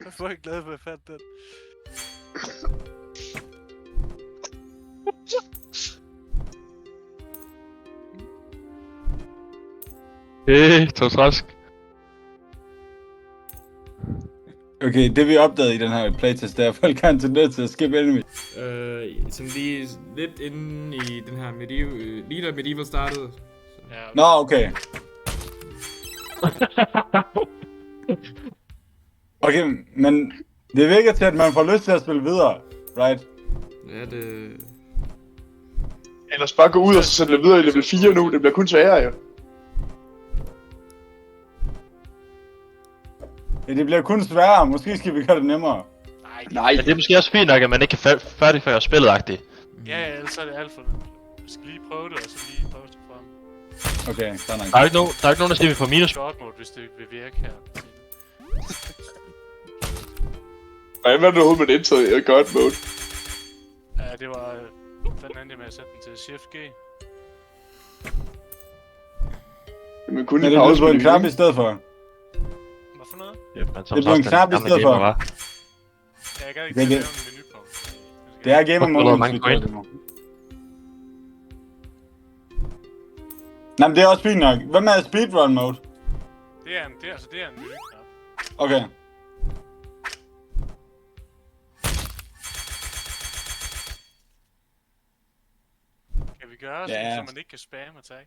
Jeg er fucking glad for, at jeg fandt den. Thomas Rask. Okay, det vi opdagede i den her playtest, det er, at folk har en tendens til at skip enemy. Sådan lige lidt inde i den her lige da Medieval startede. Så. Ja, Nå, okay. Okay, men det virker til, at man får lyst til at spille videre, right? Ja, det... Ellers bare gå ud og så sætte det videre i level 4 nu, det bliver kun sværere jo. Ja, det bliver kun sværere. Måske skal vi gøre det nemmere. Nej. Men det er måske også fint nok, at man ikke kan færdigføre spillet-agtigt. ja, ellers er det alt for nemt. Vi skal lige prøve det, og så lige prøve det frem. Okay, så nok. Der er ikke nogen, der siger, vi får minus. God mode, hvis det vil virke her. Hvordan var det overhovedet med det indtaget i God mode? Ja, det var... Den endte med at sætte den til Shift G. Men kun Ja, det blev på en knap i stedet for. Hvad for noget? Ja, men Det blev en knap i stedet for. Ja, jeg gad ikke Det er til at det. lave en menupunkt. Det er gamer Fuck, der er mode, mange vi point. kalder det. Nej, men det er også fint nok. Hvad med speedrun mode? Det er en menuknap. Okay. Kan vi gøre Ja. sådan, så man ikke kan spamme attack?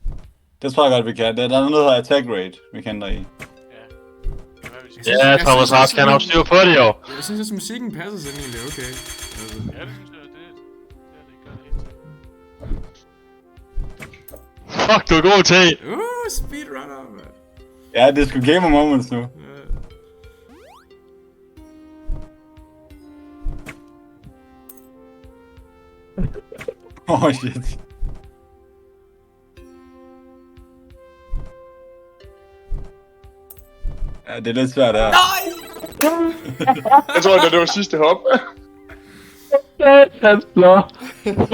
Det tror jeg godt, vi kan. Der er noget, der hedder attack rate, vi kan der i. Ja. Det kan være, vi skal... Ja, Thomas Rask, han har jo styr på det jo. Jeg synes også, musikken passer sådan egentlig okay. Altså. Ja, det synes jeg, det er det godt helt til. Fuck, du er god til. Speedrunner, man. Ja, det er sgu gamer moments nu. Oh shit. Ja, det er lidt svært her. Jeg tror, det var sidste hop. Han slår.